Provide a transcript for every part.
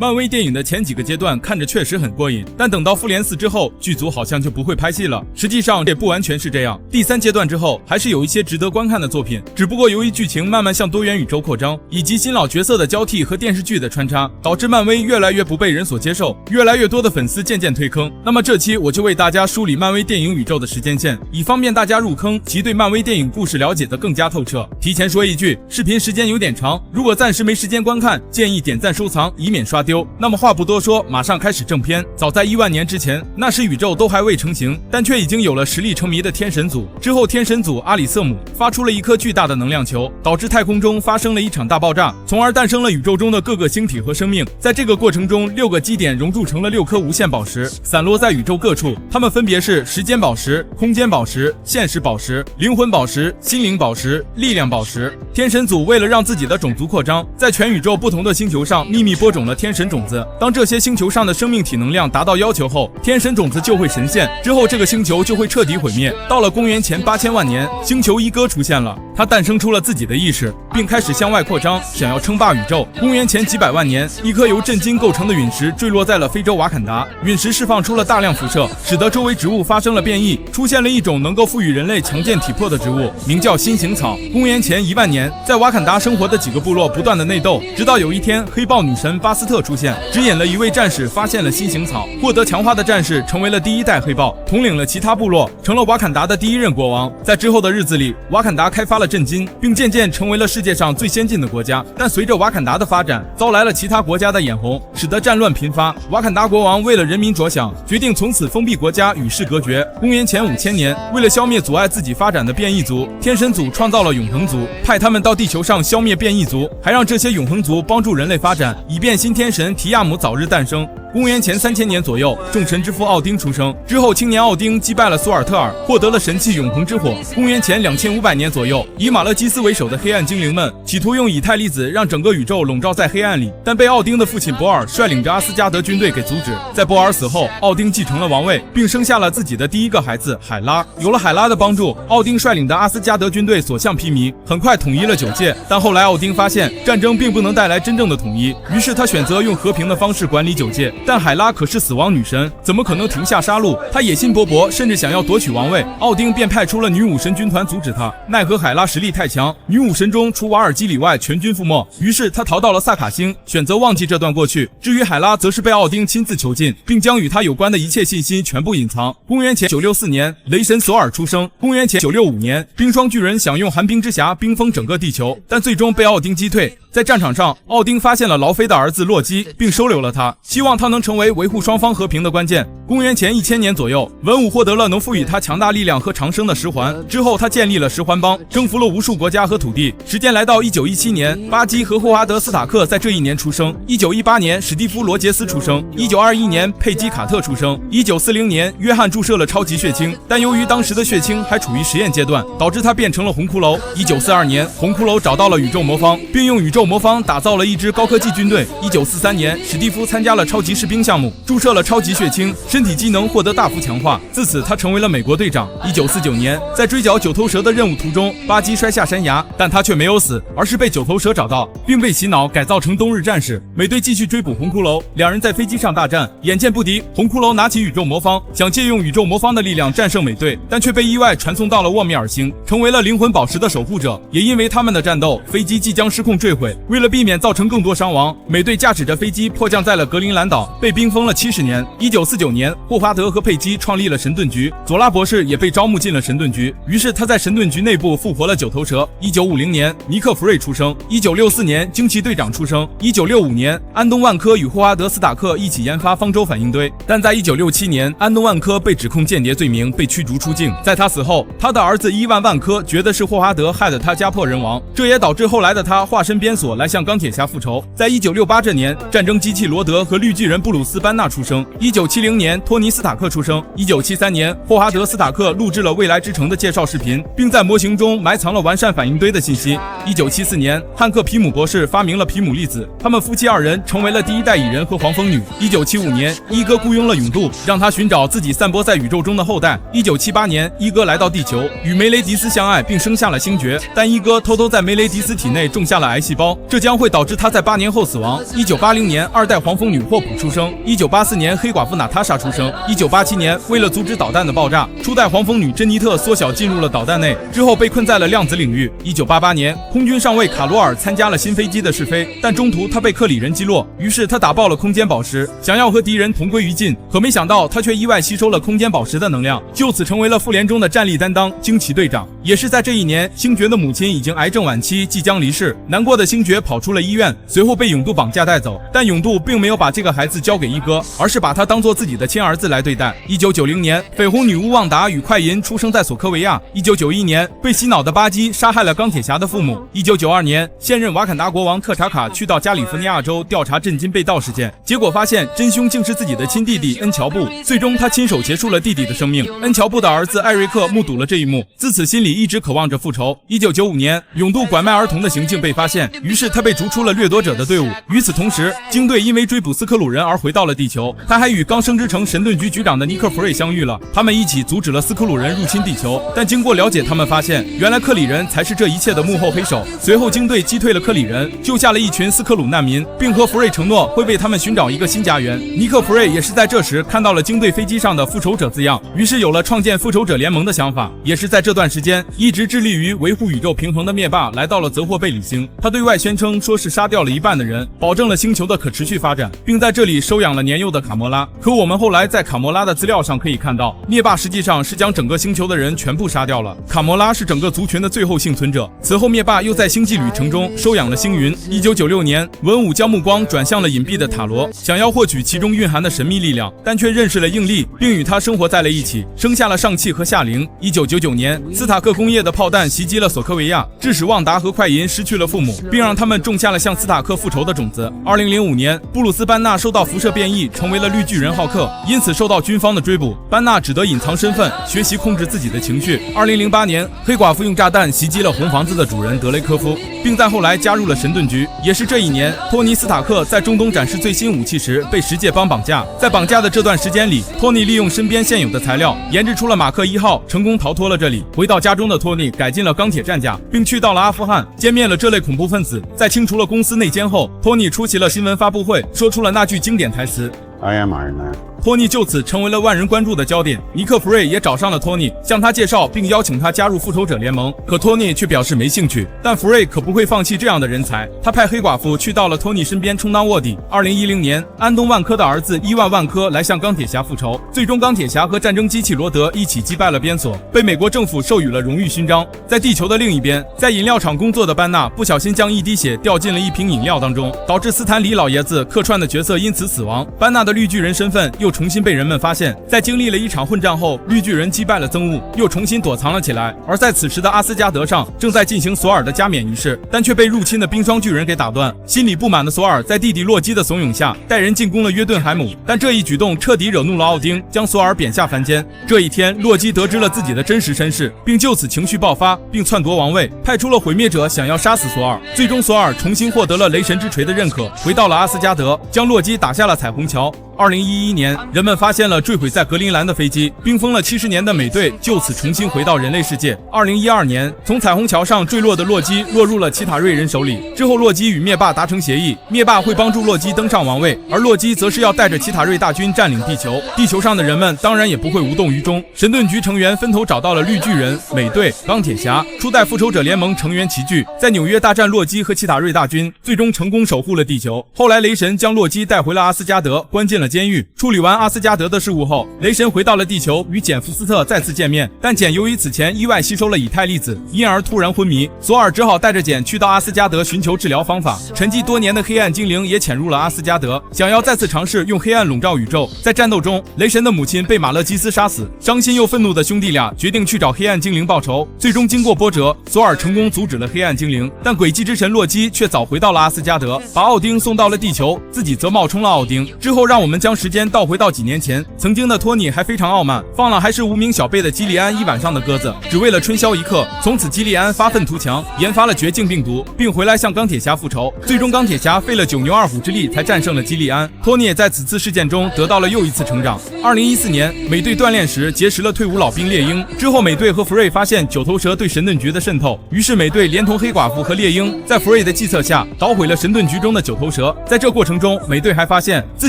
漫威电影的前几个阶段看着确实很过瘾，但等到复联4之后，剧组好像就不会拍戏了。实际上也不完全是这样，第3阶段之后还是有一些值得观看的作品，只不过由于剧情慢慢向多元宇宙扩张，以及新老角色的交替和电视剧的穿插，导致漫威越来越不被人所接受，越来越多的粉丝渐渐退坑。那么这期我就为大家梳理漫威电影宇宙的时间线，以方便大家入坑及对漫威电影故事了解得更加透彻。提前说一句，视频时间有点长，如果暂时没时间观看，建议点赞收藏，以免刷丢。那么话不多说，马上开始正片。早在1万年之前，那时宇宙都还未成型，但却已经有了实力成谜的天神组。之后天神组阿里瑟姆发出了一颗巨大的能量球，导致太空中发生了一场大爆炸，从而诞生了宇宙中的各个星体和生命。在这个过程中，6个基点熔铸成了6颗无限宝石，散落在宇宙各处，它们分别是时间宝石、空间宝石、现实宝石、灵魂宝石、心灵宝石、力量宝石。天神组为了让自己的种族扩张，在全宇宙不同的星球上秘密播种了天神种子。当这些星球上的生命体能量达到要求后，天神种子就会神现，之后这个星球就会彻底毁灭。到了公元前8000万年，星球一哥出现了，他诞生出了自己的意识，并开始向外扩张，想要称霸宇宙。公元前几百万年，一颗由震金构成的陨石坠落在了非洲瓦坎达，陨石释放出了大量辐射，使得周围植物发生了变异，出现了一种能够赋予人类强健体魄的植物，名叫新型草。公元前1万年，在瓦坎达生活的几个部落不断的内斗，直到有一天黑豹女神巴斯特出现，指引了一位战士发现了新型草，获得强化的战士成为了第一代黑豹，统领了其他部落，成了瓦坎达的第1任国王。在之后的日子里，瓦坎达开发了震金，并渐渐成为了世界上最先进的国家。但随着瓦坎达的发展，遭来了其他国家的眼红，使得战乱频发。瓦坎达国王为了人民着想，决定从此封闭国家，与世隔绝。公元前5000年，为了消灭阻碍自己发展的变异族，天神组创造了永恒族，派他们到地球上消灭变异族，还让这些永恒族帮助人类发展，以便新天神提亚姆早日诞生。公元前3000年左右，众神之父奥丁出生，之后青年奥丁击败了索尔特尔，获得了神器永恒之火。公元前2500年左右，以马勒基斯为首的黑暗精灵们企图用以太粒子让整个宇宙笼罩在黑暗里，但被奥丁的父亲博尔率领着阿斯加德军队给阻止。在博尔死后，奥丁继承了王位，并生下了自己的第1个孩子海拉。有了海拉的帮助，奥丁率领的阿斯加德军队所向披靡，很快统一了9界。但后来奥丁发现战争并不能带来真正的统一，于是他选择用和平的方式管理9界。但海拉可是死亡女神，怎么可能停下杀戮？她野心勃勃，甚至想要夺取王位。奥丁便派出了女武神军团阻止她，奈何海拉实力太强，女武神中除瓦尔基里外全军覆没。于是他逃到了萨卡星，选择忘记这段过去。至于海拉，则是被奥丁亲自囚禁，并将与他有关的一切信息全部隐藏。公元前964年，雷神索尔出生。公元前965年，冰霜巨人想用寒冰之匣冰封整个地球，但最终被奥丁击退。在战场上，奥丁发现了劳菲的儿子洛基，并收留了他，希望他能成为维护双方和平的关键。公元前1000年左右，文武获得了能赋予他强大力量和长生的十环，之后他建立了十环帮，征服了无数国家和土地。时间来到1917年，巴基和霍华德·斯塔克在这一年出生。1918年，史蒂夫·罗杰斯出生。1921年，佩姬·卡特出生。1940年，约翰注射了超级血清，但由于当时的血清还处于实验阶段，导致他变成了红骷髅。1942年，红骷髅找到了宇宙魔方，并用宇宙魔方打造了一支高科技军队。1943年，史蒂夫参加了超级士兵项目，注射了超级血清，身体机能获得大幅强化，自此他成为了美国队长。1949年，在追剿九头蛇的任务途中，巴基摔下山崖，但他却没有死，而是被九头蛇找到，并被洗脑改造成冬日战士。美队继续追捕红骷髅，两人在飞机上大战，眼见不敌，红骷髅拿起宇宙魔方，想借用宇宙魔方的力量战胜美队，但却被意外传送到了沃米尔星，成为了灵魂宝石的守护者。也因为他们的战斗，飞机即将失控坠毁。为了避免造成更多伤亡，美队驾驶着飞机迫降在了格陵兰岛，被冰封了70年。1949年，霍华德和佩姬创立了神盾局，佐拉博士也被招募进了神盾局，于是他在神盾局内部复活了九头蛇。1950年，尼克·弗瑞出生。1964年，惊奇队长出生。1965年，安东·万科与霍华德·斯塔克一起研发方舟反应堆，但在1967年，安东·万科被指控间谍罪名，被驱逐出境。在他死后，他的儿子伊万·万科觉得是霍华德害得他家破人亡，这也导致后来的他化身边锁来向钢铁侠复仇。在1968这年，战争机器罗德和绿巨人布鲁斯·班纳出生。1970年，托尼·斯塔克出生。1973年，霍华德·斯塔克录制了未来之城的介绍视频，并在模型中埋藏了完善反应堆的信息。1974年，汉克皮姆博士发明了皮姆粒子，他们夫妻二人成为了第一代蚁人和黄蜂女。1975年，伊哥雇佣了永渡，让他寻找自己散播在宇宙中的后代。1978年，伊哥来到地球，与梅雷迪斯相爱，并生下了星爵，但伊哥偷偷在梅雷迪斯体内种下了癌细胞，这将会导致他在8年后死亡。1980年，二代黄蜂女霍普出生。1984年，黑寡妇娜塔莎出生。1987年，为了阻止导弹的爆炸，初代黄蜂女珍妮特缩小进入了导弹内，之后被困在了量子领域。1988年，空军上尉卡罗尔参加了新飞机的试飞，但中途他被克里人击落，于是他打爆了空间宝石，想要和敌人同归于尽，可没想到他却意外吸收了空间宝石的能量，就此成为了复联中的战力担当惊奇队长。也是在这一年，星爵的母亲已经癌症晚期，即将离世，难过的星爵跑出了医院，随后被永渡绑架带走，但永渡并没有把这个孩子交给一哥，而是把他当作自己的亲儿子来对待。1990年，绯红女巫旺达与快银出生在索科维亚。1991年，被洗脑的巴基杀害了钢铁侠的父母。1992年，现任瓦坎达国王特查卡去到加利福尼亚州调查震惊被盗事件，结果发现真凶竟是自己的亲弟弟恩乔布，最终他亲手结束了弟弟的生命。恩乔布的儿子艾瑞克目睹了这一幕，自此心里一直渴望着复仇。1995年，永渡拐卖儿童的行径被发现，于是他被逐出了掠夺者的队伍。与此同时，鲸队因为追捕斯科鲁人而回到了地球，他还与刚升职成神盾局局长的尼克弗瑞相遇了，他们一起阻止了斯科鲁人入侵地球，但经过了解，他们发现原来克里人才是这一切的幕后黑手。随后鲸队击退了克里人，救下了一群斯科鲁难民，并和弗瑞承诺会为他们寻找一个新家园。尼克弗瑞也是在这时看到了鲸队飞机上的复仇者字样，于是有了创建复仇者联盟的想法。也是在这段时间，一直致力于维护宇宙平衡的灭霸来到了泽霍贝里星，他对外宣称说是杀掉了一半的人，保证了星球的可持续发展，并在这里收养了年幼的卡魔拉。可我们后来在卡魔拉的资料上可以看到，灭霸实际上是将整个星球的人全部杀掉了，卡魔拉是整个族群的最后幸存者。此后灭霸又在星际旅程中收养了星云。1996年，文武将目光转向了隐蔽的塔罗，想要获取其中蕴含的神秘力量，但却认识了应力，并与他生活在了一起，生下了上汽和夏灵。1999年，斯塔克工业的炮弹袭击了索科维亚，致使旺达和快银失去了父母，并让他们种下了向斯塔克复仇的种子。2005年，布鲁斯班纳受到辐射变异，成为了绿巨人浩克，因此受到军方的追捕，班纳只得隐藏身份，学习控制自己的情绪。2008年，黑寡妇用炸弹袭击了红房子的主人德雷科夫，并在后来加入了神盾局。也是这一年，托尼·斯塔克在中东展示最新武器时被十界帮绑架，在绑架的这段时间里，托尼利用身边现有的材料研制出了马克1号，成功逃脱了这里。回到家中的托尼改进了钢铁战甲，并去到了阿富汗，歼灭了这类恐怖分子。在清除了公司内奸后，托尼出席了新闻发布会，说出了那句经典台词 I am Iron Man。托尼就此成为了万人关注的焦点。尼克弗瑞也找上了托尼，向他介绍并邀请他加入复仇者联盟，可托尼却表示没兴趣。但弗瑞可不会放弃这样的人才，他派黑寡妇去到了托尼身边充当卧底。2010年，安东万科的儿子伊万万科来向钢铁侠复仇，最终钢铁侠和战争机器罗德一起击败了边索，被美国政府授予了荣誉勋章。在地球的另一边，在饮料厂工作的班纳不小心将一滴血掉进了一瓶饮料当中，导致斯坦李老爷子客串的角色因此死亡。班纳的绿巨人身份又重新被人们发现，在经历了一场混战后，绿巨人击败了憎恶，又重新躲藏了起来。而在此时的阿斯加德上正在进行索尔的加冕仪式，但却被入侵的冰霜巨人给打断。心里不满的索尔在弟弟洛基的怂恿下，带人进攻了约顿海姆，但这一举动彻底惹怒了奥丁，将索尔贬下凡间。这一天，洛基得知了自己的真实身世，并就此情绪爆发，并篡夺王位，派出了毁灭者想要杀死索尔。最终，索尔重新获得了雷神之锤的认可，回到了阿斯加德，将洛基打下了彩虹桥。2011年，人们发现了坠毁在格陵兰的飞机，冰封了70年的美队就此重新回到人类世界。2012年，从彩虹桥上坠落的洛基落入了奇塔瑞人手里。之后，洛基与灭霸达成协议，灭霸会帮助洛基登上王位，而洛基则是要带着奇塔瑞大军占领地球。地球上的人们当然也不会无动于衷，神盾局成员分头找到了绿巨人、美队、钢铁侠，初代复仇者联盟成员齐聚，在纽约大战洛基和奇塔瑞大军，最终成功守护了地球。后来，雷神将洛基带回了阿斯加德，关进了监狱。处理完阿斯加德的事务后，雷神回到了地球，与简·福斯特再次见面，但简由于此前意外吸收了以太粒子，因而突然昏迷。索尔只好带着简去到阿斯加德寻求治疗方法。沉寂多年的黑暗精灵也潜入了阿斯加德，想要再次尝试用黑暗笼罩宇宙。在战斗中，雷神的母亲被马勒基斯杀死，伤心又愤怒的兄弟俩决定去找黑暗精灵报仇。最终经过波折，索尔成功阻止了黑暗精灵，但诡计之神洛基却早回到了阿斯加德，把奥丁送到了地球，自己则冒充了奥丁。之后让我们们将时间倒回到几年前，曾经的托尼还非常傲慢，放了还是无名小辈的基利安一晚上的鸽子，只为了春宵一刻。从此基利安发愤图强，研发了绝境病毒，并回来向钢铁侠复仇。最终钢铁侠费了9牛2虎之力才战胜了基利安。托尼也在此次事件中得到了又一次成长。2014年，美队锻炼时结识了退伍老兵猎鹰，之后美队和福瑞发现九头蛇对神盾局的渗透，于是美队连同黑寡妇和猎鹰在福瑞的计策下捣毁了神盾局中的九头蛇。在这过程中，美队还发现自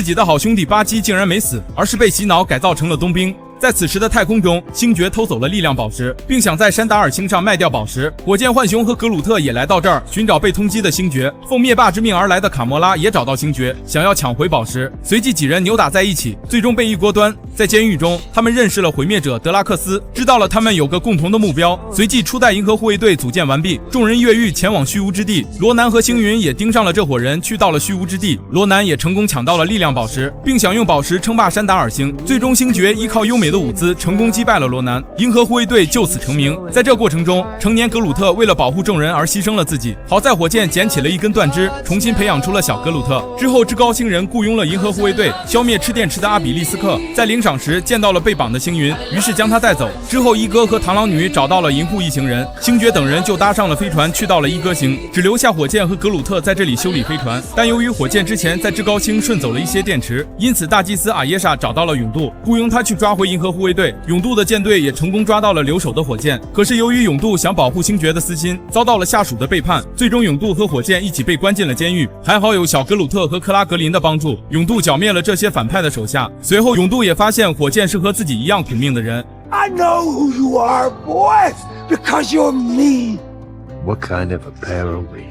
己的好兄弟巴基竟然没死，而是被洗脑改造成了冬兵。在此时的太空中，星爵偷走了力量宝石，并想在山达尔星上卖掉宝石。火箭浣熊和格鲁特也来到这儿寻找被通缉的星爵。奉灭霸之命而来的卡魔拉也找到星爵，想要抢回宝石。随即几人扭打在一起，最终被一锅端。在监狱中，他们认识了毁灭者德拉克斯，知道了他们有个共同的目标。随即初代银河护卫队组建完毕，众人越狱前往虚无之地。罗南和星云也盯上了这伙人，去到了虚无之地。罗南也成功抢到了力量宝石，并想用宝石称霸山达尔星。最终星爵依靠优美的舞姿成功击败了罗南，银河护卫队就此成名。在这过程中，成年格鲁特为了保护众人而牺牲了自己，好在火箭捡起了一根断枝，重新培养出了小格鲁特。之后至高星人雇佣了银河护卫队，消灭吃电池的阿比利斯克，在领赏时见到了被绑的星云，于是将他带走。之后一哥和螳螂女找到了银护一行人，星爵等人就搭上了飞船去到了一哥星，只留下火箭和格鲁特在这里修理飞船。但由于火箭之前在至高星顺走了一些电池，因此大祭司阿耶莎找到了勇度，雇佣他去抓回银河护卫队。勇度的舰队也成功抓到了留守的火箭，可是由于勇度想保护星爵的私心，遭到了下属的背叛，最终勇度和火箭一起被关进了监狱。还好有小格鲁特和克拉格林的帮助，勇度剿灭了这些反派的手下。随后勇度也发现火箭是和自己一样苦命的人。 I know who you are, boy, because you're me. What kind of a pair are we?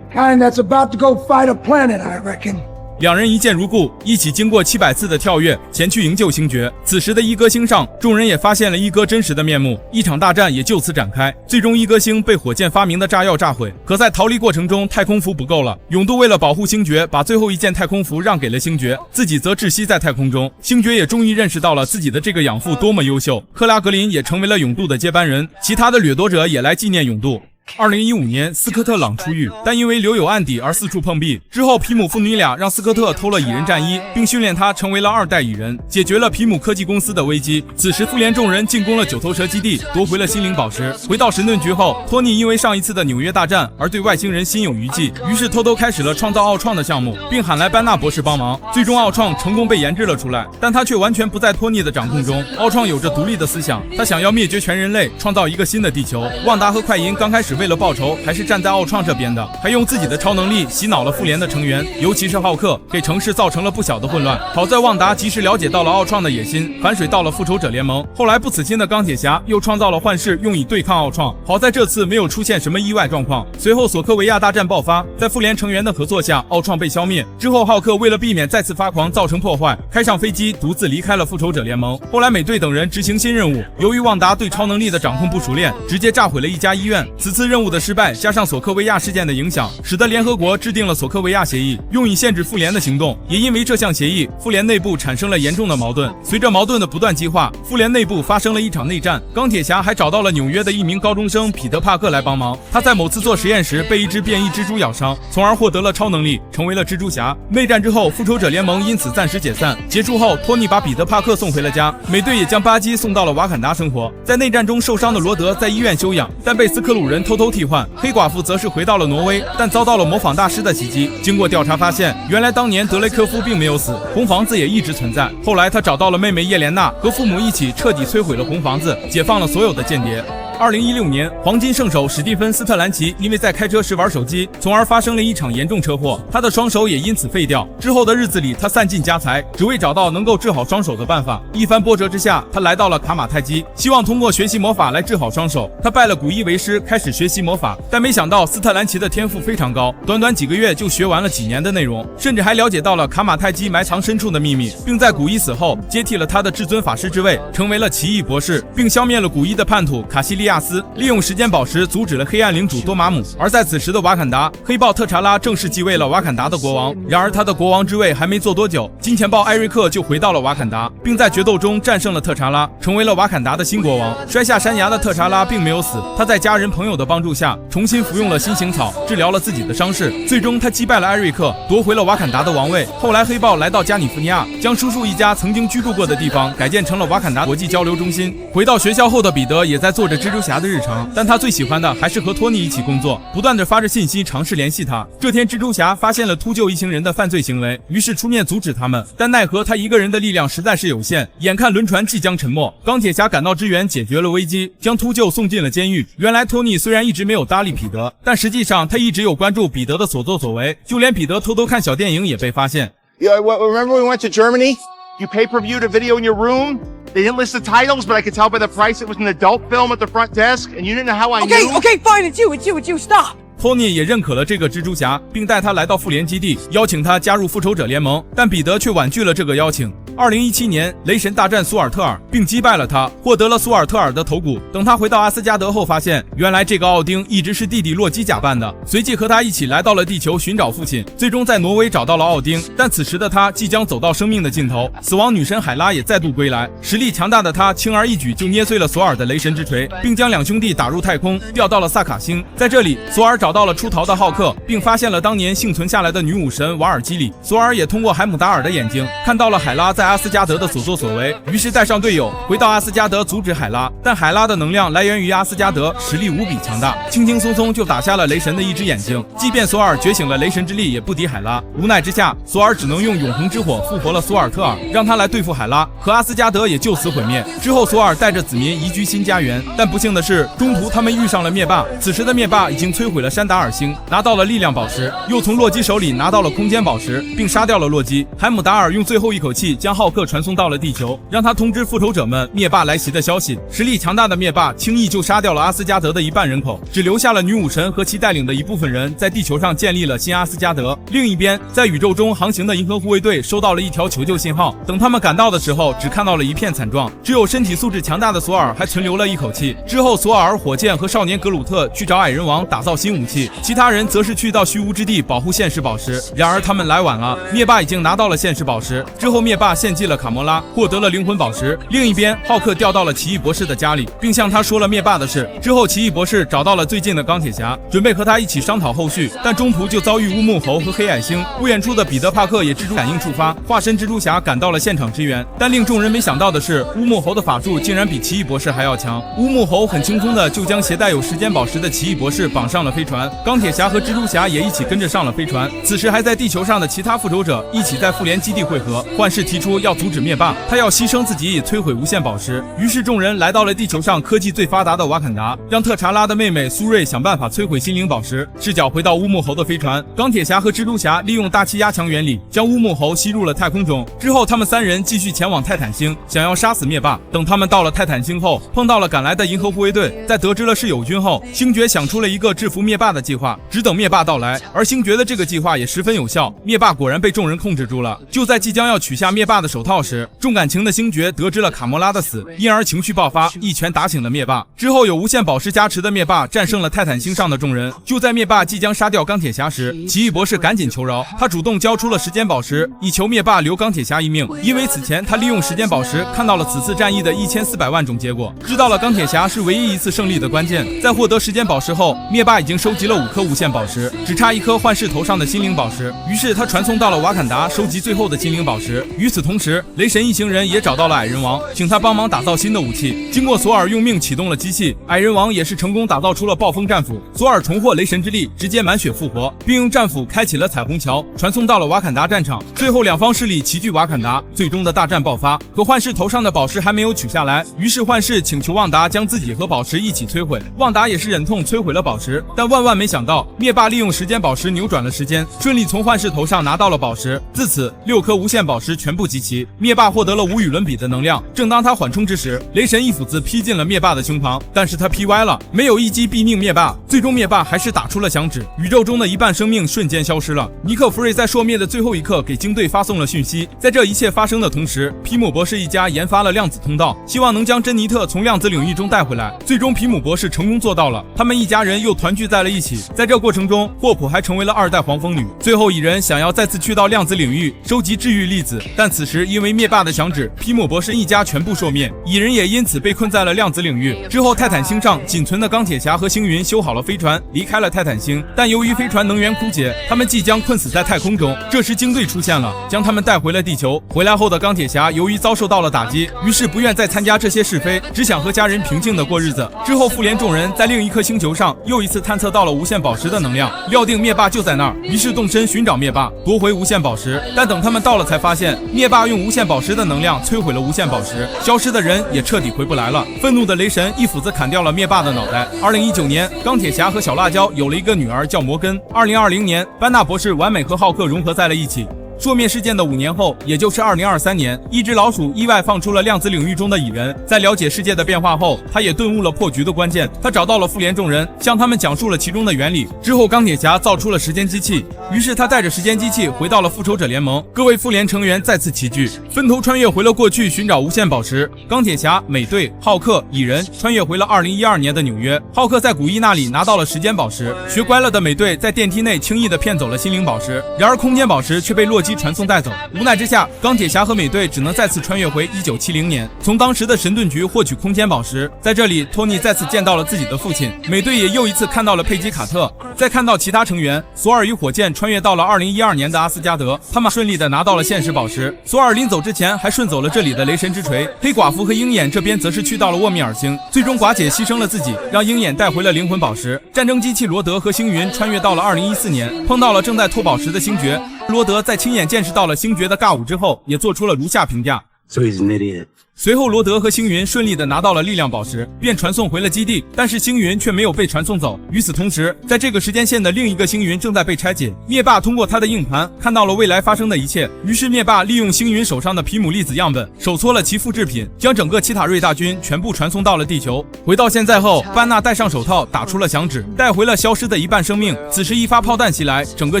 Kind that's about to go fight a planet, I reckon. 两人一见如故，一起经过700次的跳跃，前去营救星爵。此时的一哥星上，众人也发现了一哥真实的面目，一场大战也就此展开。最终一哥星被火箭发明的炸药炸毁，可在逃离过程中，太空服不够了。勇度为了保护星爵，把最后一件太空服让给了星爵，自己则窒息在太空中。星爵也终于认识到了自己的这个养父多么优秀。克拉格林也成为了勇度的接班人，其他的掠夺者也来纪念勇度。2015年，斯科特朗出狱，但因为留有案底而四处碰壁。之后，皮姆父女俩让斯科特偷了蚁人战衣，并训练他成为了2代蚁人，解决了皮姆科技公司的危机。此时，复联众人进攻了九头蛇基地，夺回了心灵宝石。回到神盾局后，托尼因为上一次的纽约大战而对外星人心有余悸，于是偷偷开始了创造奥创的项目，并喊来班纳博士帮忙。最终，奥创成功被研制了出来，但他却完全不在托尼的掌控中。奥创有着独立的思想，他想要灭绝全人类，创造一个新的地球。旺达和快银刚开始为了报仇，还是站在奥创这边的，还用自己的超能力洗脑了复联的成员，尤其是浩克，给城市造成了不小的混乱。好在旺达及时了解到了奥创的野心，反水到了复仇者联盟。后来不死心的钢铁侠又创造了幻视，用以对抗奥创。好在这次没有出现什么意外状况。随后索科维亚大战爆发，在复联成员的合作下，奥创被消灭。之后浩克为了避免再次发狂造成破坏，开上飞机独自离开了复仇者联盟。后来美队等人执行新任务，由于旺达对超能力的掌控不熟练，直接炸毁了一家医院。此次任务的失败加上索科维亚事件的影响，使得联合国制定了索科维亚协议，用以限制复联的行动。也因为这项协议，复联内部产生了严重的矛盾。随着矛盾的不断激化，复联内部发生了一场内战。钢铁侠还找到了纽约的一名高中生彼得·帕克来帮忙。他在某次做实验时被一只变异蜘蛛咬伤，从而获得了超能力，成为了蜘蛛侠。内战之后，复仇者联盟因此暂时解散。结束后，托尼把彼得·帕克送回了家，美队也将巴基送到了瓦坎达生活。在内战中受伤的罗德在医院休养，但被斯克鲁人偷偷替换。黑寡妇则是回到了挪威，但遭到了模仿大师的袭击。经过调查发现，原来当年德雷科夫并没有死，红房子也一直存在。后来他找到了妹妹叶莲娜，和父母一起彻底摧毁了红房子，解放了所有的间谍。2016年，黄金圣手史蒂芬·斯特兰奇因为在开车时玩手机，从而发生了一场严重车祸，他的双手也因此废掉。之后的日子里，他散尽家财，只为找到能够治好双手的办法。一番波折之下，他来到了卡马泰基，希望通过学习魔法来治好双手。他拜了古一为师，开始学习魔法，但没想到斯特兰奇的天赋非常高，短短几个月就学完了几年的内容，甚至还了解到了卡马泰基埋藏深处的秘密，并在古一死后接替了他的至尊法师之位，成为了奇异博士，并消灭了古一的叛徒卡西利亚亚斯，利用时间宝石阻止了黑暗领主多玛姆。而在此时的瓦坎达，黑豹特查拉正式继位了瓦坎达的国王。然而他的国王之位还没坐多久，金钱豹艾瑞克就回到了瓦坎达，并在决斗中战胜了特查拉，成为了瓦坎达的新国王。摔下山崖的特查拉并没有死，他在家人朋友的帮助下重新服用了新型草，治疗了自己的伤势。最终他击败了艾瑞克，夺回了瓦坎达的王位。后来黑豹来到加里福尼亚，将叔叔一家曾经居住过的地方改建成了瓦坎达国际交流中心。回到学校后的彼得也在做着蜘蛛侠的日常，但他最喜欢的还是和托尼一起工作，不断的发着信息尝试联系他。这天蜘蛛侠发现了秃鹫一行人的犯罪行为，于是出面阻止他们，但奈何他一个人的力量实在是有限，眼看轮船即将沉没，钢铁侠赶到支援解决了危机，将秃鹫送进了监狱。原来托尼虽然一直没有搭理彼得，但实际上他一直有关注彼得的所作所为，就连彼得偷偷看小电影也被发现。Yeah, remember we went to Germany? You pay-per-viewed a video in your room? They didn't list the titles, but I could tell by the price it was an adult film at the front desk, and you didn't know how I knew? Okay, fine, it's you, stop! 托尼也认可了这个蜘蛛侠，并带他来到复联基地，邀请他加入复仇者联盟，但彼得却婉拒了这个邀请。2017年，雷神大战苏尔特尔，并击败了他，获得了苏尔特尔的头骨。等他回到阿斯加德后，发现原来这个奥丁一直是弟弟洛基假扮的，随即和他一起来到了地球寻找父亲，最终在挪威找到了奥丁。但此时的他即将走到生命的尽头，死亡女神海拉也再度归来，实力强大的他轻而易举就捏碎了索尔的雷神之锤，并将两兄弟打入太空，调到了萨卡星。在这里，索尔找到了出逃的浩克，并发现了当年幸存下来的女武神瓦尔基里。索尔也通过海姆达尔的眼睛看到了海拉在阿斯加德的所作所为，于是带上队友回到阿斯加德阻止海拉。但海拉的能量来源于阿斯加德，实力无比强大，轻轻松松就打下了雷神的一只眼睛。即便索尔觉醒了雷神之力，也不敌海拉。无奈之下，索尔只能用永恒之火复活了苏尔特尔，让他来对付海拉，和阿斯加德也就此毁灭。之后，索尔带着子民移居新家园，但不幸的是，中途他们遇上了灭霸。此时的灭霸已经摧毁了山达尔星，拿到了力量宝石，又从洛基手里拿到了空间宝石，并杀掉了洛基。海姆达尔用最后一口气将浩克传送到了地球，让他通知复仇者们灭霸来袭的消息。实力强大的灭霸轻易就杀掉了阿斯加德的一半人口，只留下了女武神和其带领的一部分人在地球上建立了新阿斯加德。另一边，在宇宙中航行的银河护卫队收到了一条求救信号，等他们赶到的时候，只看到了一片惨状，只有身体素质强大的索尔还存留了一口气。之后，索尔、火箭和少年格鲁特去找矮人王打造新武器，其他人则是去到虚无之地保护现世宝石。然而他们来晚了，灭霸已经拿到了现世宝石。之后灭霸献祭了卡魔拉，获得了灵魂宝石。另一边，浩克调到了奇异博士的家里，并向他说了灭霸的事。之后奇异博士找到了最近的钢铁侠，准备和他一起商讨后续，但中途就遭遇乌木猴和黑矮星。不远处的彼得帕克也蜘蛛感应触发，化身蜘蛛侠赶到了现场支援。但令众人没想到的是，乌木猴的法术竟然比奇异博士还要强。乌木猴很轻松的就将携带有时间宝石的奇异博士绑上了飞船，钢铁侠和蜘蛛侠也一起跟着上了飞船。此时还在地球上的其他复仇者一起在复联基地会合，幻视提出要阻止灭霸，他要牺牲自己以摧毁无限宝石。于是众人来到了地球上科技最发达的瓦坎达，让特查拉的妹妹苏瑞想办法摧毁心灵宝石。视角回到乌木猴的飞船，钢铁侠和蜘蛛侠利用大气压强原理将乌木猴吸入了太空中。之后他们三人继续前往泰坦星，想要杀死灭霸。等他们到了泰坦星后，碰到了赶来的银河护卫队，在得知了是友军后，星爵想出了一个制服灭霸的计划，只等灭霸到来。而星爵的这个计划也十分有效，灭霸果然被众人控制住了。就在即将要取下灭霸的手套时，重感情的星爵得知了卡魔拉的死，因而情绪爆发，一拳打醒了灭霸。之后有无限宝石加持的灭霸战胜了泰坦星上的众人。就在灭霸即将杀掉钢铁侠时，奇异博士赶紧求饶，他主动交出了时间宝石，以求灭霸留钢铁侠一命。因为此前他利用时间宝石看到了此次战役的1400万种结果，知道了钢铁侠是唯一一次胜利的关键。在获得时间宝石后，灭霸已经收集了5颗无限宝石，只差1颗幻视头上的心灵宝石。于是他传送到了瓦坎达收集最后的心灵宝石。与此同时，雷神一行人也找到了矮人王，请他帮忙打造新的武器。经过索尔用命启动了机器，矮人王也是成功打造出了暴风战斧。索尔重获雷神之力，直接满血复活，并用战斧开启了彩虹桥，传送到了瓦坎达战场。最后两方势力齐聚瓦坎达，最终的大战爆发。可幻视头上的宝石还没有取下来，于是幻视请求旺达将自己和宝石一起摧毁。旺达也是忍痛摧毁了宝石，但万万没想到，灭霸利用时间宝石扭转了时间，顺利从幻视头上拿到了宝石。自此，6颗无限宝石全部集起，灭霸获得了无与伦比的能量。正当他缓冲之时，雷神一斧子劈进了灭霸的胸膛，但是他劈歪了，没有一击毙命灭霸。最终灭霸还是打出了响指，宇宙中的一半生命瞬间消失了。尼克·弗瑞在朔灭的最后一刻给鲸队发送了讯息。在这一切发生的同时，皮姆博士一家研发了量子通道，希望能将珍妮特从量子领域中带回来。最终皮姆博士成功做到了，他们一家人又团聚在了一起。在这过程中，霍普还成为了2代黄蜂女。最后蚁人想要再次去到量子领域收集治愈粒子，但此时因为灭霸的响指，皮姆博士一家全部朔灭，蚁人也因此被困在了量子领域。之后泰坦星上仅存的钢铁侠和星云修好了飞船，离开了泰坦星，但由于飞船能源枯竭，他们即将困死在太空中。这时鲸队出现了，将他们带回了地球。回来后的钢铁侠由于遭受到了打击，于是不愿再参加这些是非，只想和家人平静地过日子。之后复联众人在另一颗星球上又一次探测到了无限宝石的能量，料定灭霸就在那儿，于是动身寻找灭霸，夺回无限宝石。但等他们到了才发现，灭霸用无限宝石的能量摧毁了无限宝石，消失的人也彻底回不来了。愤怒的雷神一斧子砍掉了灭霸的脑袋。2019年，钢铁侠和小辣椒有了一个女儿叫摩根。2020年，班纳博士完美和浩克融合在了一起。朔灭事件的5年后，也就是2023年，一只老鼠意外放出了量子领域中的蚁人。在了解世界的变化后，他也顿悟了破局的关键。他找到了复联众人，向他们讲述了其中的原理。之后，钢铁侠造出了时间机器，于是他带着时间机器回到了复仇者联盟。各位复联成员再次齐聚，分头穿越回了过去寻找无限宝石。钢铁侠、美队、浩克、蚁人穿越回了2012年的纽约。浩克在古一那里拿到了时间宝石，学乖了的美队在电梯内轻易地骗走了心灵宝石，然而空间宝石却被洛基传送带走。无奈之下，钢铁侠和美队只能再次穿越回1970年，从当时的神盾局获取空间宝石。在这里，托尼再次见到了自己的父亲，美队也又一次看到了佩吉卡特。再看到其他成员，索尔与火箭穿越到了2012年的阿斯加德，他们顺利的拿到了现实宝石。索尔临走之前还顺走了这里的雷神之锤。黑寡妇和鹰眼这边则是去到了沃米尔星，最终寡姐牺牲了自己，让鹰眼带回了灵魂宝石。战争机器罗德和星云穿越到了2014年，碰到了正在偷宝石的星爵。罗德在亲眼见识到了星爵的尬舞之后，也做出了如下评价。So he's an idiot. 随后罗德和星云顺利的拿到了力量宝石，便传送回了基地，但是星云却没有被传送走。与此同时，在这个时间线的另一个星云正在被拆解。灭霸通过他的硬盘看到了未来发生的一切，于是灭霸利用星云手上的皮姆粒子样本，手搓了其复制品，将整个奇塔瑞大军全部传送到了地球。回到现在后，班纳戴上手套，打出了响指，带回了消失的一半生命。此时一发炮弹袭来，整个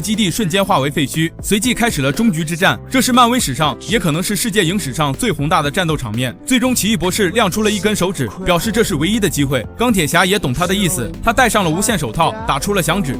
基地瞬间化为废墟，随即开始了终局之战。这是漫威史上，也可能是世界影史上最宏大的战斗场面。最终奇异博士亮出了一根手指，表示这是唯一的机会。钢铁侠也懂他的意思，他戴上了无限手套，打出了响指。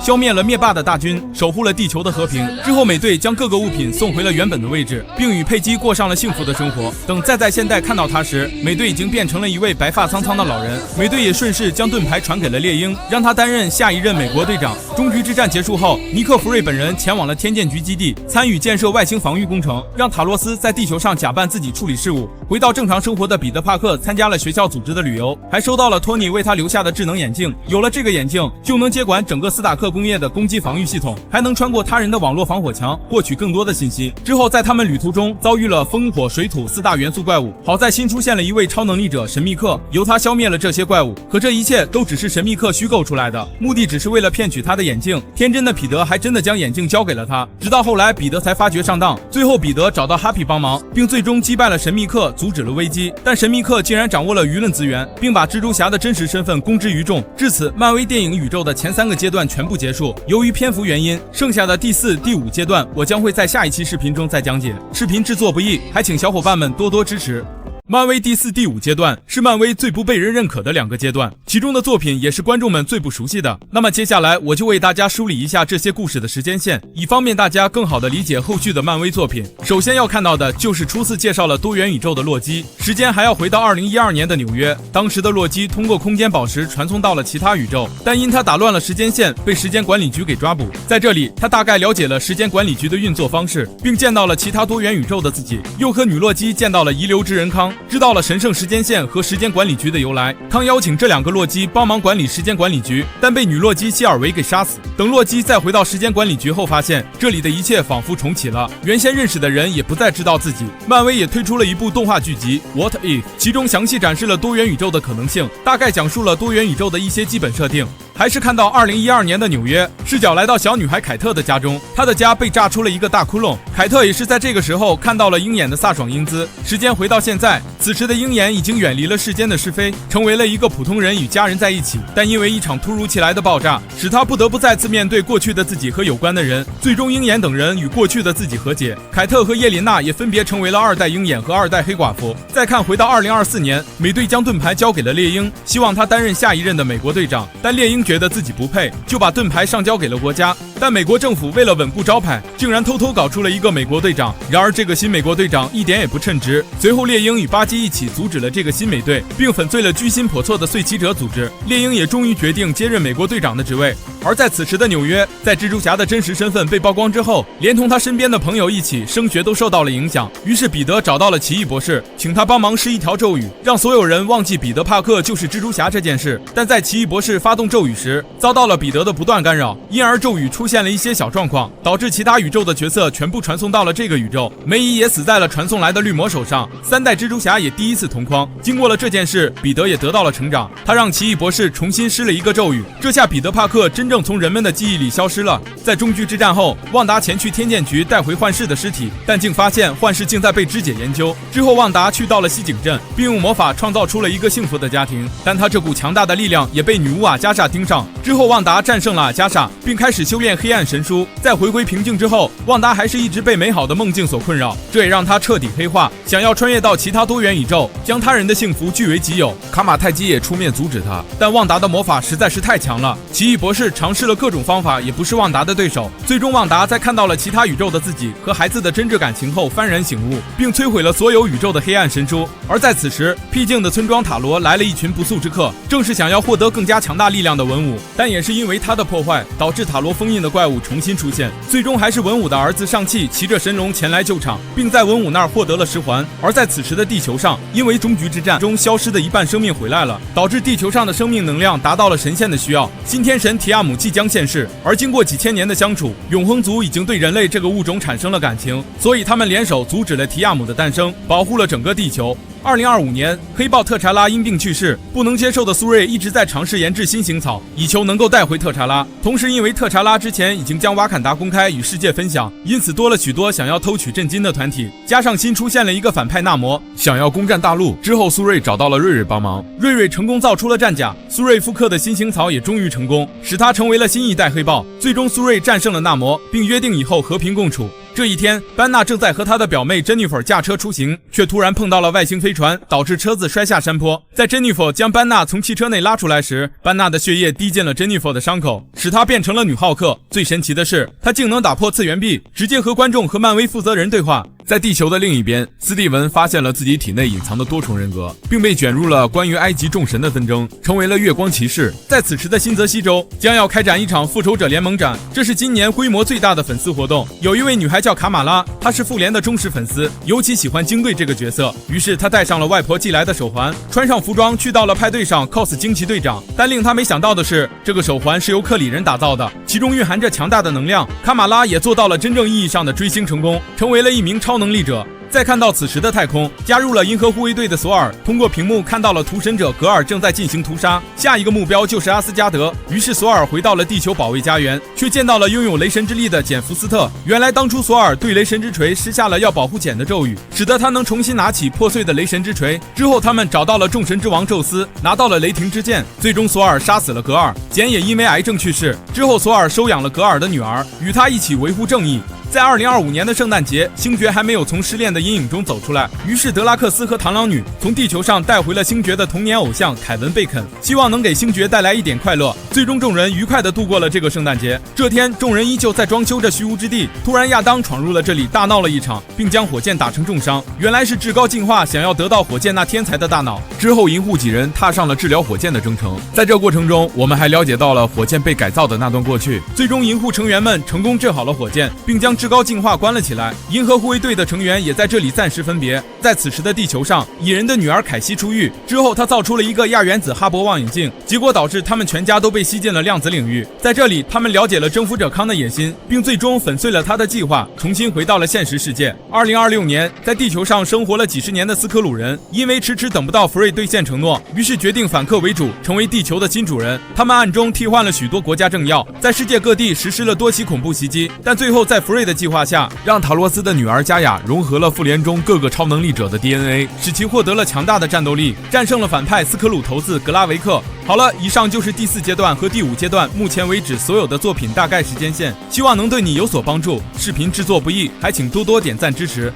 消灭了灭霸的大军，守护了地球的和平。之后，美队将各个物品送回了原本的位置，并与佩姬过上了幸福的生活。等再在现代看到他时，美队已经变成了一位白发苍苍的老人。美队也顺势将盾牌传给了猎鹰，让他担任下一任美国队长。终局之战结束后，尼克·弗瑞本人前往了天剑局基地，参与建设外星防御工程，让塔洛斯在地球上假扮自己处理事务。回到正常生活的彼得·帕克参加了学校组织的旅游，还收到了托尼为他留下的智能眼镜。有了这个眼镜，就能接管整个斯塔克工业的攻击防御系统，还能穿过他人的网络防火墙，获取更多的信息。之后在他们旅途中遭遇了风火水土4大元素怪物，好在新出现了一位超能力者神秘客，由他消灭了这些怪物。可这一切都只是神秘客虚构出来的，目的只是为了骗取他的眼镜。天真的彼得还真的将眼镜交给了他，直到后来彼得才发觉上当。最后彼得找到哈皮帮忙，并最终击败了神秘客，阻止了危机。但神秘客竟然掌握了舆论资源，并把蜘蛛侠的真实身份公之于众。至此，漫威电影宇宙的前3个阶段全部结束。由于篇幅原因，剩下的第4、第5阶段我将会在下一期视频中再讲解。视频制作不易，还请小伙伴们多多支持。漫威第4、第5阶段是漫威最不被人认可的2个阶段，其中的作品也是观众们最不熟悉的。那么接下来我就为大家梳理一下这些故事的时间线，以方便大家更好地理解后续的漫威作品。首先要看到的就是初次介绍了多元宇宙的洛基，时间还要回到2012年的纽约。当时的洛基通过空间宝石传送到了其他宇宙，但因他打乱了时间线，被时间管理局给抓捕。在这里，他大概了解了时间管理局的运作方式，并见到了其他多元宇宙的自己，又和女洛基见到了遗留之人康，知道了神圣时间线和时间管理局的由来。康邀请这2个洛基帮忙管理时间管理局，但被女洛基希尔维给杀死。等洛基再回到时间管理局后，发现这里的一切仿佛重启了，原先认识的人也不再知道自己。漫威也推出了一部动画剧集 What If， 其中详细展示了多元宇宙的可能性，大概讲述了多元宇宙的一些基本设定。还是看到2012年的纽约，视角来到小女孩凯特的家中，她的家被炸出了一个大窟窿。凯特也是在这个时候看到了鹰眼的飒爽英姿。时间回到现在，此时的鹰眼已经远离了世间的是非，成为了一个普通人与家人在一起，但因为一场突如其来的爆炸，使他不得不再次面对过去的自己和有关的人。最终鹰眼等人与过去的自己和解，凯特和叶琳娜也分别成为了2代鹰眼和2代黑寡妇。再看回到2024年，美队将盾牌交给了猎鹰，希望他担任下一任的美国队长，但猎鹰觉得自己不配，就把盾牌上交给了国家。但美国政府为了稳固招牌，竟然偷偷搞出了一个美国队长。然而这个新美国队长一点也不称职。随后猎鹰与巴基一起阻止了这个新美队，并粉碎了居心叵测的碎骑者组织。猎鹰也终于决定接任美国队长的职位。而在此时的纽约，在蜘蛛侠的真实身份被曝光之后，连同他身边的朋友一起，升学都受到了影响。于是彼得找到了奇异博士，请他帮忙施一条咒语，让所有人忘记彼得·帕克就是蜘蛛侠这件事。但在奇异博士发动咒语时，遭到了彼得的不断干扰，因而咒语出现了一些小状况，导致其他宇宙的角色全部传送到了这个宇宙。梅姨也死在了传送来的绿魔手上，3代蜘蛛侠也第一次同框。经过了这件事，彼得也得到了成长，他让奇异博士重新施了一个咒语，这下彼得·帕克真正从人们的记忆里消失了。在终局之战后，旺达前去天剑局带回幻视的尸体，但竟发现幻视竟在被肢解研究。之后旺达去到了西井镇，并用魔法创造出了一个幸福的家庭，但他这股强大的力量也被女巫阿加莎盯上。之后旺达战胜了阿加莎，并开始修炼黑暗神书。在回归平静之后，旺达还是一直被美好的梦境所困扰，这也让他彻底黑化，想要穿越到其他多元宇宙，将他人的幸福据为己有。卡马泰基也出面阻止他，但旺达的魔法实在是太强了，奇异博士尝试了各种方法，也不是旺达的对手。最终旺达在看到了其他宇宙的自己和孩子的真挚感情后幡然醒悟，并摧毁了所有宇宙的黑暗神书。而在此时，僻静的村庄塔罗来了一群不速之客，正是想要获得更加强大力量的文武，但也是因为他的破坏，导致塔罗封印的怪物重新出现。最终还是文武的儿子上气骑着神龙前来救场，并在文武那儿获得了10环。而在此时的地球上，因为终局之战中消失的一半生命回来了，导致地球上的生命能量达到了神仙的需要。新天神提亚姆即将现世，而经过几千年的相处，永恒族已经对人类这个物种产生了感情，所以他们联手阻止了提亚姆的诞生，保护了整个地球。2025年，黑豹特查拉因病去世，不能接受的苏瑞一直在尝试研制新型草，以求能够带回特查拉。同时，因为特查拉之前已经将瓦坎达公开与世界分享，因此多了许多想要偷取震惊的团体。加上新出现了一个反派纳摩，想要攻占大陆。之后，苏瑞找到了瑞瑞帮忙，瑞瑞成功造出了战甲，苏瑞复刻的新型草也终于成功，使他成为了新一代黑豹。最终，苏瑞战胜了纳摩，并约定以后和平共处。这一天，班纳正在和他的表妹珍妮弗驾车出行，却突然碰到了外星飞船，导致车子摔下山坡。在珍妮弗将班纳从汽车内拉出来时，班纳的血液滴进了珍妮弗的伤口，使她变成了女浩克。最神奇的是，她竟能打破次元壁，直接和观众和漫威负责人对话。在地球的另一边，斯蒂文发现了自己体内隐藏的多重人格，并被卷入了关于埃及众神的纷争，成为了月光骑士。在此时的新泽西州将要开展一场复仇者联盟展，这是今年规模最大的粉丝活动。有一位女孩叫卡马拉，她是复联的忠实粉丝，尤其喜欢惊队这个角色，于是她戴上了外婆寄来的手环，穿上服装去到了派对上 cos 惊奇队长。但令她没想到的是，这个手环是由克里人打造的，其中蕴含着强大的能量。卡马拉也做到了真正意义上的追星成功，成为了一名超能力者。再看到此时的太空，加入了银河护卫队的索尔通过屏幕看到了屠神者格尔正在进行屠杀，下一个目标就是阿斯加德。于是索尔回到了地球保卫家园，却见到了拥有雷神之力的简·福斯特。原来当初索尔对雷神之锤施下了要保护简的咒语，使得他能重新拿起破碎的雷神之锤。之后他们找到了众神之王宙斯，拿到了雷霆之剑。最终索尔杀死了格尔，简也因为癌症去世。之后索尔收养了格尔的女儿，与他一起维护正义。在2025年的圣诞节，星爵还没有从失恋的阴影中走出来，于是德拉克斯和螳螂女从地球上带回了星爵的童年偶像凯文·贝肯，希望能给星爵带来一点快乐。最终众人愉快地度过了这个圣诞节。这天众人依旧在装修着虚无之地，突然亚当闯入了这里，大闹了一场，并将火箭打成重伤。原来是至高进化想要得到火箭那天才的大脑。之后银护几人踏上了治疗火箭的征程，在这过程中我们还了解到了火箭被改造的那段过去。最终银护成员们成功治好了火箭，并将至高进化关了起来。银河护卫队的成员也在这里暂时分别。在此时的地球上，蚁人的女儿凯西出狱之后，他造出了一个亚原子哈勃望远镜，结果导致他们全家都被吸进了量子领域。在这里，他们了解了征服者康的野心，并最终粉碎了他的计划，重新回到了现实世界。2026年，在地球上生活了几十年的斯科鲁人，因为迟迟等不到福瑞兑现承诺，于是决定反客为主，成为地球的新主人。他们暗中替换了许多国家政要，在世界各地实施了多起恐怖袭击，但最后在福瑞的计划下，让塔罗斯的女儿加雅融合了复联中各个超能力者的 DNA， 使其获得了强大的战斗力，战胜了反派斯科鲁头子格拉维克。好了，以上就是第4阶段和第5阶段目前为止所有的作品大概时间线，希望能对你有所帮助。视频制作不易，还请多多点赞支持。